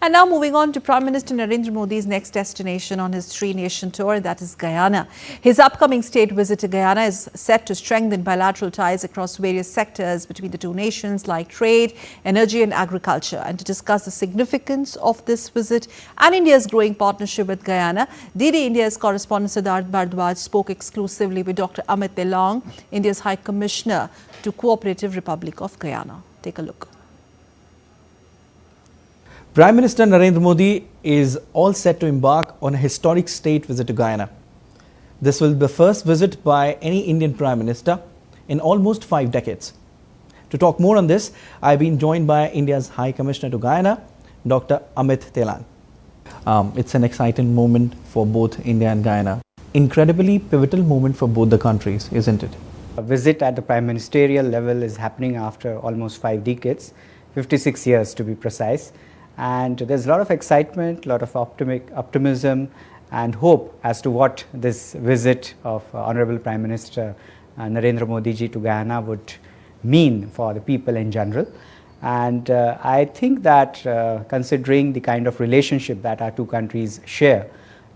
And now moving on to Prime Minister Narendra Modi's next destination on his three-nation tour, that is Guyana. His upcoming state visit to Guyana is set to strengthen bilateral ties across various sectors between the two nations like trade, energy and agriculture. And to discuss the significance of this visit and India's growing partnership with Guyana, DD India's correspondent Siddharth Bhardwaj spoke exclusively with Dr. Amit, Telang, India's High Commissioner to Cooperative Republic of Guyana. Take a look. Prime Minister Narendra Modi is all set to embark on a historic state visit to Guyana. This will be the first visit by any Indian Prime Minister in almost 5 decades. To talk more on this, I have been joined by India's High Commissioner to Guyana, Dr. Amit Telang. It's an exciting moment for both India and Guyana. Incredibly pivotal moment for both the countries, isn't it? A visit at the prime ministerial level is happening after almost 5 decades, 56 years to be precise. And there's a lot of excitement, a lot of optimism and hope as to what this visit of Honorable Prime Minister Narendra Modi ji to Guyana would mean for the people in general. And I think that considering the kind of relationship that our two countries share,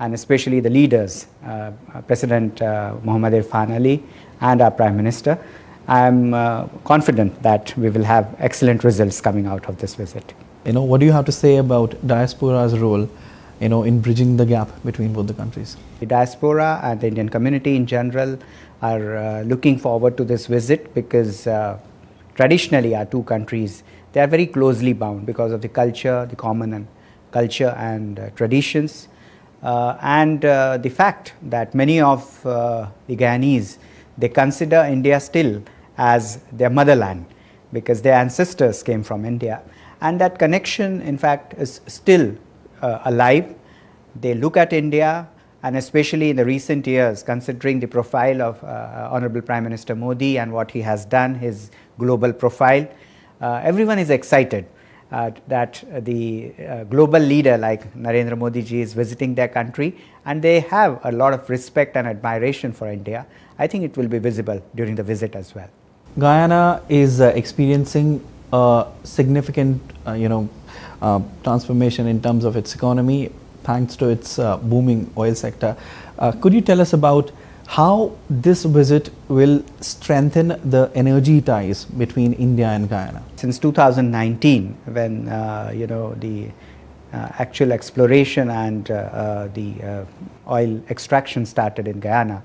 and especially the leaders, President Muhammad Irfan Ali and our Prime Minister, I am confident that we will have excellent results coming out of this visit. What do you have to say about diaspora's role, in bridging the gap between both the countries? The diaspora and the Indian community in general are looking forward to this visit because traditionally our two countries, they are very closely bound because of the culture, the common culture and traditions, and the fact that many of the Guyanese, they consider India still as their motherland because their ancestors came from India. And that connection, in fact, is still alive. They look at India, and especially in the recent years, considering the profile of Honorable Prime Minister Modi and what he has done, his global profile, everyone is excited that the global leader like Narendra Modi ji is visiting their country, and they have a lot of respect and admiration for India. I think it will be visible during the visit as well. Guyana is experiencing a significant transformation in terms of its economy thanks to its booming oil sector. Could you tell us about how this visit will strengthen the energy ties between India and Guyana? Since 2019, when the actual exploration and the oil extraction started in Guyana,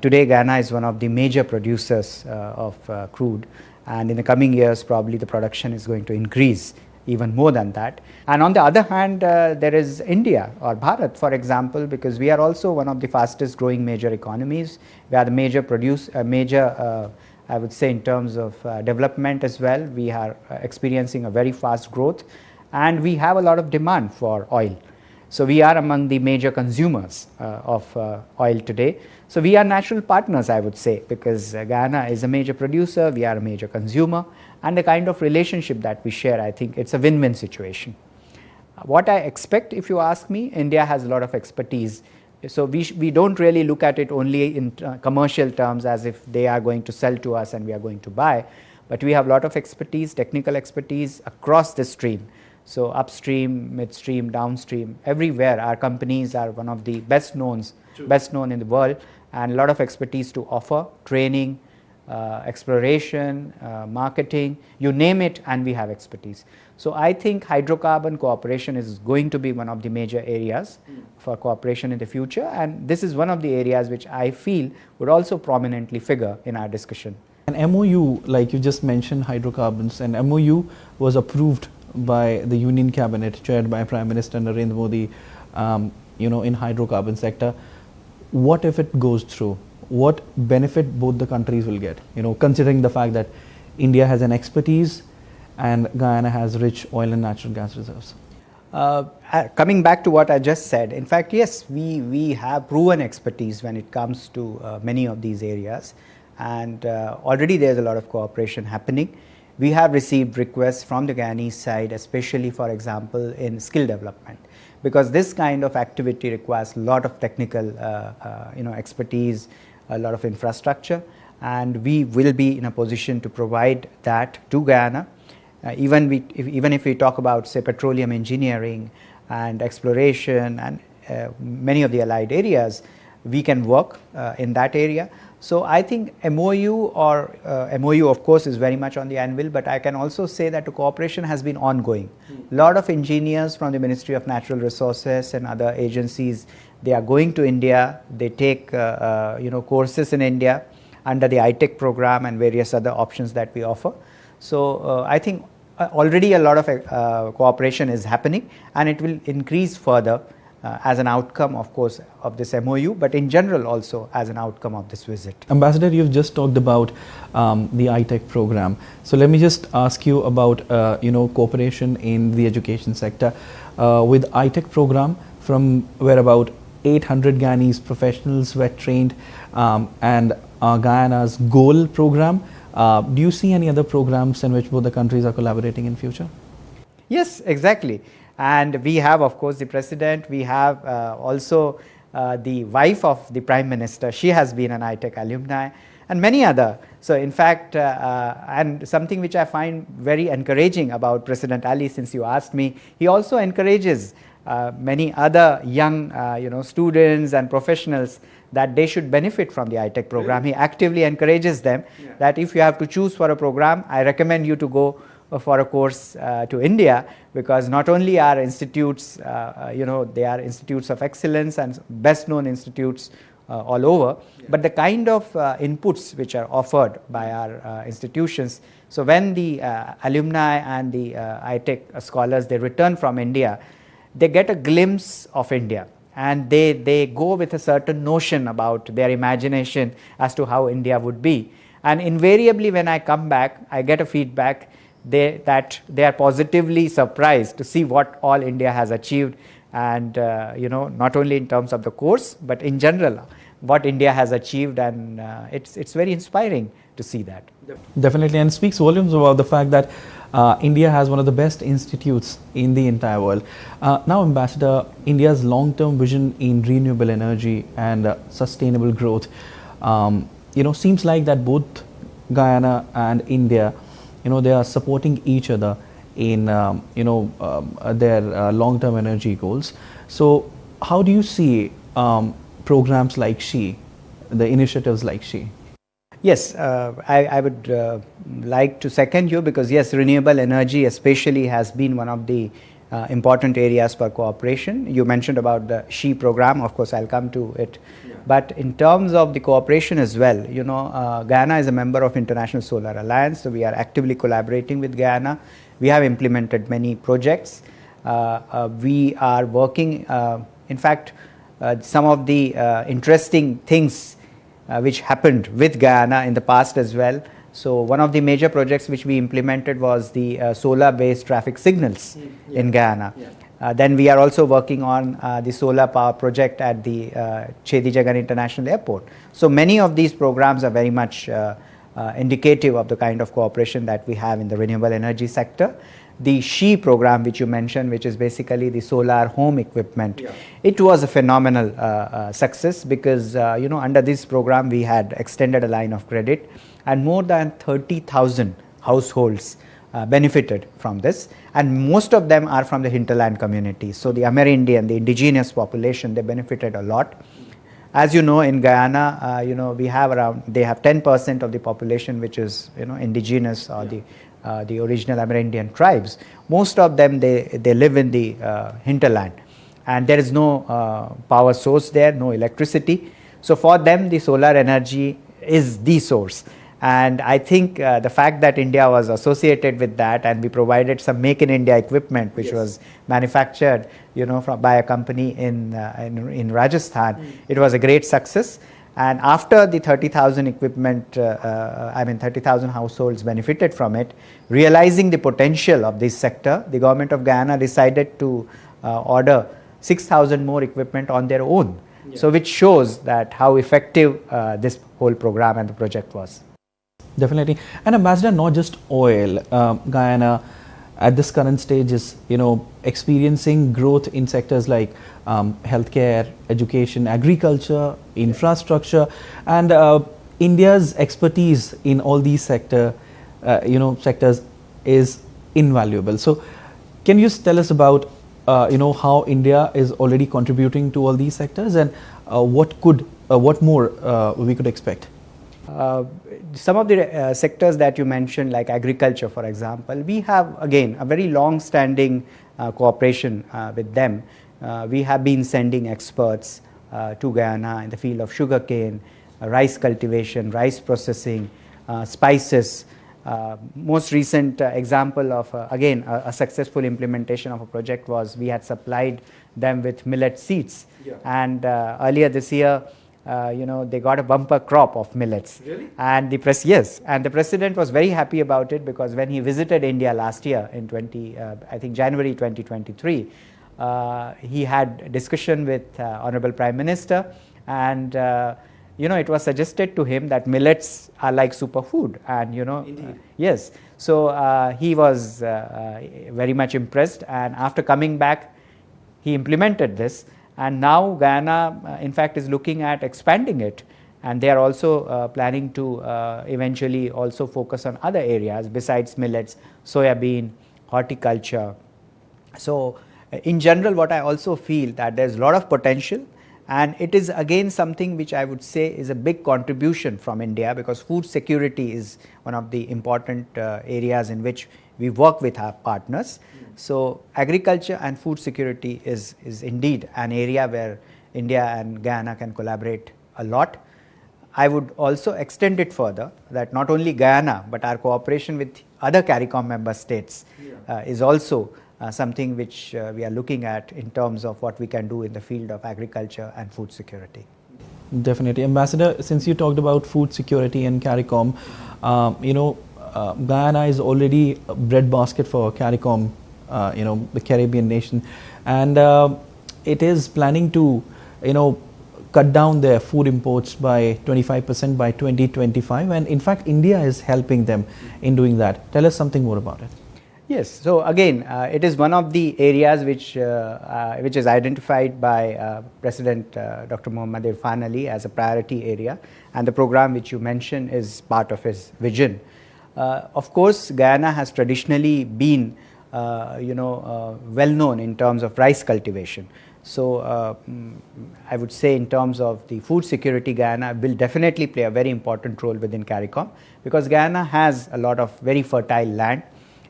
today Guyana is one of the major producers of crude. And in the coming years, probably the production is going to increase even more than that. And on the other hand, there is India or Bharat, for example, because we are also one of the fastest growing major economies. We are the major I would say in terms of development as well. We are experiencing a very fast growth and we have a lot of demand for oil. So we are among the major consumers of oil today. So we are natural partners, I would say, because Guyana is a major producer, we are a major consumer, and the kind of relationship that we share, I think it's a win-win situation. What I expect, if you ask me, India has a lot of expertise. So we don't really look at it only in commercial terms as if they are going to sell to us and we are going to buy, but we have a lot of expertise, technical expertise across the stream. So upstream, midstream, downstream, everywhere our companies are one of the best known in the world, and a lot of expertise to offer, training, exploration, marketing, you name it, and we have expertise. So I think hydrocarbon cooperation is going to be one of the major areas for cooperation in the future, and this is one of the areas which I feel would also prominently figure in our discussion. An MOU, like you just mentioned, hydrocarbons, an MOU was approved by the Union Cabinet chaired by Prime Minister Narendra Modi, in hydrocarbon sector. What if it goes through? What benefit both the countries will get, considering the fact that India has an expertise and Guyana has rich oil and natural gas reserves? Coming back to what I just said, in fact, yes, we have proven expertise when it comes to many of these areas, and already there's a lot of cooperation happening. We have received requests from the Guyanese side, especially, for example, in skill development, because this kind of activity requires a lot of technical expertise, a lot of infrastructure, and we will be in a position to provide that to Guyana. Even if we talk about, say, petroleum engineering and exploration and many of the allied areas, we can work in that area. So I think MOU of course is very much on the anvil, but I can also say that the cooperation has been ongoing. A lot of engineers from the Ministry of Natural Resources and other agencies, they are going to India, they take courses in India under the ITEC program and various other options that we offer. So I think already a lot of cooperation is happening, and it will increase further as an outcome, of course, of this MOU, but in general also as an outcome of this visit. Ambassador, you've just talked about the ITEC program. So let me just ask you about cooperation in the education sector. With ITEC program, from where about 800 Guyanese professionals were trained, and Guyana's GOAL program, do you see any other programs in which both the countries are collaborating in future? Yes, exactly. And we have, of course, the president. We have also the wife of the prime minister. She has been an ITEC alumni, and many other. So in fact, and something which I find very encouraging about President Ali, since you asked me, he also encourages many other young students and professionals that they should benefit from the ITEC program. He actively encourages them that if you have to choose for a program, I recommend you to go for a course to India, because not only are institutes, they are institutes of excellence and best known institutes all over, but the kind of inputs which are offered by our institutions. So when the alumni and the ITEC scholars, they return from India, they get a glimpse of India, and they go with a certain notion about their imagination as to how India would be. And invariably when I come back, I get a feedback that they are positively surprised to see what all India has achieved, and not only in terms of the course, but in general what India has achieved, and it's very inspiring to see that. Definitely, and speaks volumes about the fact that India has one of the best institutes in the entire world. Now, Ambassador, India's long-term vision in renewable energy and sustainable growth, seems like that both Guyana and India, they are supporting each other in their long-term energy goals. So how do you see programs like SHE, the initiatives like SHE? Yes, I would like to second you, because yes, renewable energy especially has been one of the important areas for cooperation. You mentioned about the SHE program, of course I'll come to it. But in terms of the cooperation as well, Guyana is a member of International Solar Alliance, so we are actively collaborating with Guyana. We have implemented many projects. We are working, in fact, some of the interesting things which happened with Guyana in the past as well. So one of the major projects which we implemented was the solar-based traffic signals in Guyana. Then we are also working on the solar power project at the Chedi Jagan International Airport. So many of these programs are very much indicative of the kind of cooperation that we have in the renewable energy sector. The SHE program which you mentioned, which is basically the solar home equipment, it was a phenomenal success, because under this program we had extended a line of credit, and more than 30,000 households benefited from this, and most of them are from the hinterland communities. So the Amerindian, the indigenous population, they benefited a lot. As you know, in Guyana, we have they have 10% of the population which is indigenous, or the original Amerindian tribes. Most of them, they live in the hinterland, and there is no power source there, no electricity. So for them, the solar energy is the source. And I think the fact that India was associated with that, and we provided some Make in India equipment which was manufactured by a company in Rajasthan, it was a great success. And after the 30,000 equipment, 30,000 households benefited from it, realizing the potential of this sector, the government of Guyana decided to order 6,000 more equipment on their own. So which shows that how effective this whole program and the project was. Definitely. And Ambassador, not just oil, Guyana at this current stage is, experiencing growth in sectors like healthcare, education, agriculture, infrastructure, and India's expertise in all these sectors is invaluable. So can you tell us about how India is already contributing to all these sectors, and what more we could expect? Some of the sectors that you mentioned, like agriculture, for example, we have again a very long-standing cooperation with them. We have been sending experts to Guyana in the field of sugarcane, rice cultivation, rice processing, spices. Most recent example of again a successful implementation of a project was we had supplied them with millet seeds, and earlier this year they got a bumper crop of millets. Really? And the president was very happy about it, because when he visited India last year in January 2023, he had discussion with Honorable Prime Minister, and it was suggested to him that millets are like superfood, and yes, so he was very much impressed, and after coming back he implemented this, and now Guyana in fact is looking at expanding it, and they are also planning to eventually also focus on other areas besides millets, soya bean, horticulture. So in general, what I also feel that there is a lot of potential, and it is again something which I would say is a big contribution from India, because food security is one of the important areas in which we work with our partners. So agriculture and food security is indeed an area where India and Guyana can collaborate a lot. I would also extend it further, that not only Guyana but our cooperation with other CARICOM member states is also something which we are looking at in terms of what we can do in the field of agriculture and food security. Definitely. Ambassador, since you talked about food security and CARICOM, Guyana is already a breadbasket for CARICOM, the Caribbean nation, and it is planning to, cut down their food imports by 25% by 2025, and in fact India is helping them in doing that. Tell us something more about it. Yes, so again it is one of the areas which is identified by President Dr. Muhammad Irfan Ali as a priority area, and the program which you mentioned is part of his vision. Of course, Guyana has traditionally been well known in terms of rice cultivation. So I would say in terms of the food security, Guyana will definitely play a very important role within CARICOM, because Guyana has a lot of very fertile land.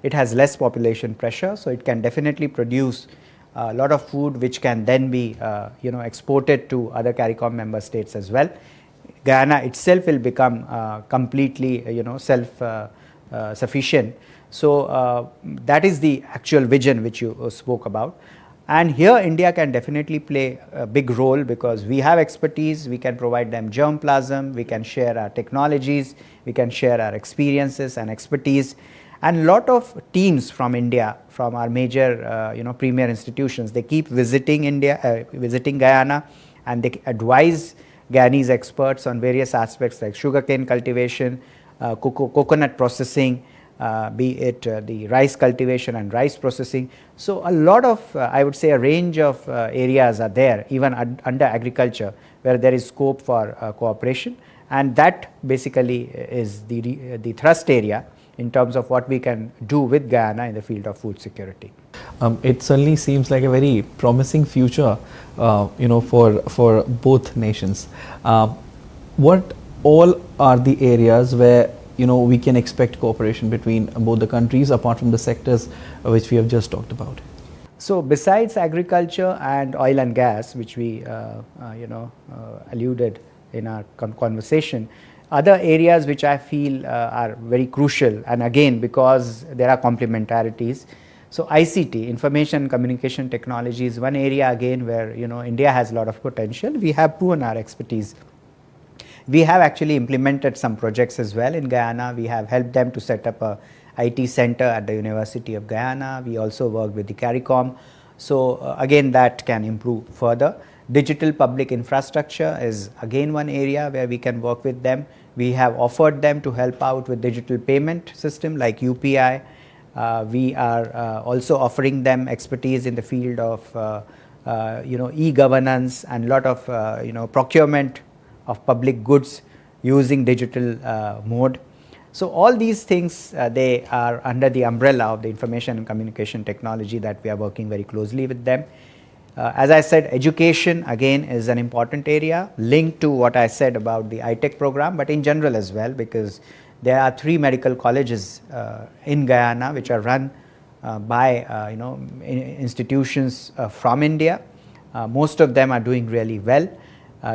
It has less population pressure, so it can definitely produce a lot of food which can then be exported to other CARICOM member states as well. Guyana itself will become completely self-sufficient. So that is the actual vision which you spoke about. And here India can definitely play a big role, because we have expertise, we can provide them germplasm, we can share our technologies, we can share our experiences and expertise. And a lot of teams from India, from our major premier institutions, they keep visiting visiting Guyana, and they advise Guyanese experts on various aspects like sugarcane cultivation, coconut processing, be it the rice cultivation and rice processing. So a lot of, I would say, a range of areas are there, even under agriculture, where there is scope for cooperation, and that basically is the thrust area in terms of what we can do with Guyana in the field of food security. It certainly seems like a very promising future, for both nations. What all are the areas where we can expect cooperation between both the countries, apart from the sectors which we have just talked about? So besides agriculture and oil and gas, which we alluded in our conversation, other areas which I feel are very crucial, and again because there are complementarities. So ICT, information and communication technology, is one area again where India has a lot of potential. We have proven our expertise. We have actually implemented some projects as well in Guyana. We have helped them to set up a IT center at the University of Guyana. We also work with the CARICOM. So again, that can improve further. Digital public infrastructure is again one area where we can work with them. We have offered them to help out with digital payment system like UPI. We are also offering them expertise in the field of e-governance and lot of procurement of public goods using digital mode. So all these things, they are under the umbrella of the information and communication technology that we are working very closely with them. As I said, education again is an important area linked to what I said about the iTech program, but in general as well, because there are 3 medical colleges in Guyana which are run by institutions from India. Most of them are doing really well.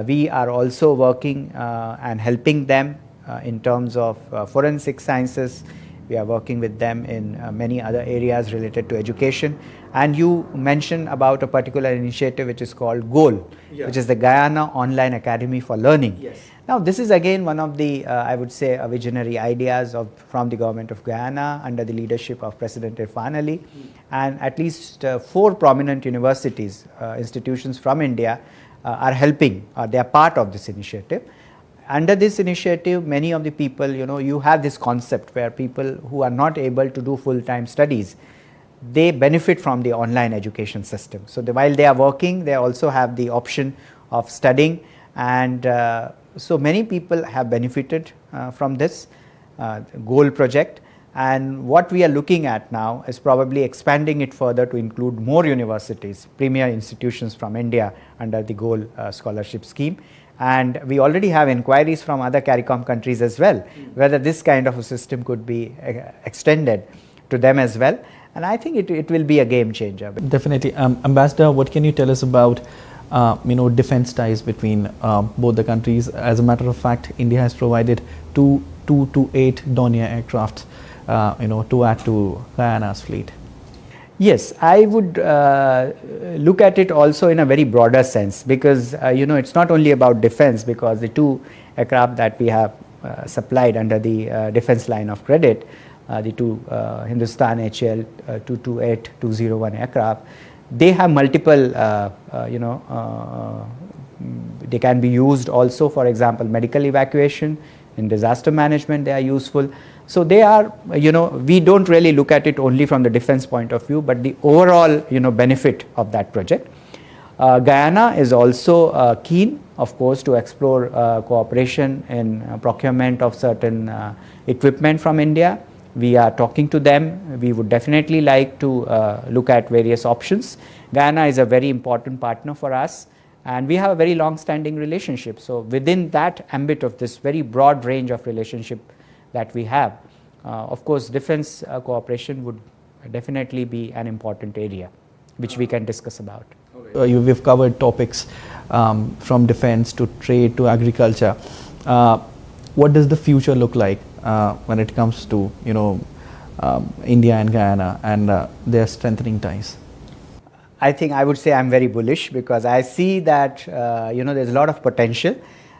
We are also working and helping them in terms of forensic sciences. We are working with them in many other areas related to education. And you mentioned about a particular initiative which is called GOAL, which is the Guyana Online Academy for Learning. Yes. Now this is again one of the, I would say, visionary ideas from the government of Guyana under the leadership of President Irfan Ali. And at least 4 prominent universities, institutions from India are helping, they are part of this initiative. Under this initiative, many of the people, you have this concept where people who are not able to do full-time studies, they benefit from the online education system. So while they are working, they also have the option of studying, and so many people have benefited from this GOAL project. And what we are looking at now is probably expanding it further to include more universities, premier institutions from India under the GOAL scholarship scheme. And we already have inquiries from other CARICOM countries as well, whether this kind of a system could be extended to them as well. And I think it will be a game changer. Definitely. Ambassador, what can you tell us about defense ties between both the countries? As a matter of fact, India has provided 2 228 Dornier aircraft to add to Guyana's fleet. Yes, I would look at it also in a very broader sense, because it's not only about defense, because the 2 aircraft that we have supplied under the defense line of credit, the 2 Hindustan HAL 228-201 aircraft, they have multiple they can be used also, for example, medical evacuation, in disaster management they are useful. So they are, we don't really look at it only from the defense point of view, but the overall, benefit of that project. Guyana is also keen, of course, to explore cooperation in procurement of certain equipment from India. We are talking to them. We would definitely like to look at various options. Guyana is a very important partner for us, and we have a very long-standing relationship. So within that ambit of this very broad range of relationship that we have, of course, defense cooperation would definitely be an important area which we can discuss about. We've covered topics from defense to trade to agriculture. What does the future look like when it comes to India and Guyana and their strengthening ties? I think I would say I'm very bullish, because I see that there's a lot of potential.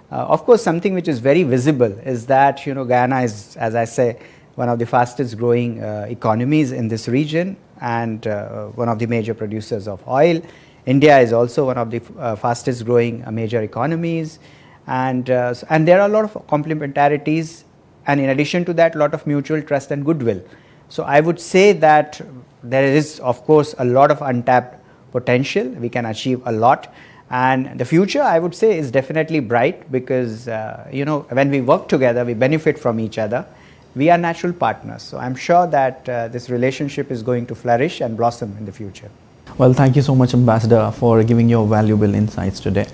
Of course, something which is very visible is that Guyana is, as I say, one of the fastest growing economies in this region, and one of the major producers of oil. India is also one of the fastest growing major economies, and there are a lot of complementarities, and in addition to that, a lot of mutual trust and goodwill. So I would say that there is, of course, a lot of untapped potential. We can achieve a lot, and the future, I would say, is definitely bright, because when we work together, we benefit from each other. We are natural partners, so I'm sure that this relationship is going to flourish and blossom in the future. Well, thank you so much, Ambassador, for giving your valuable insights today.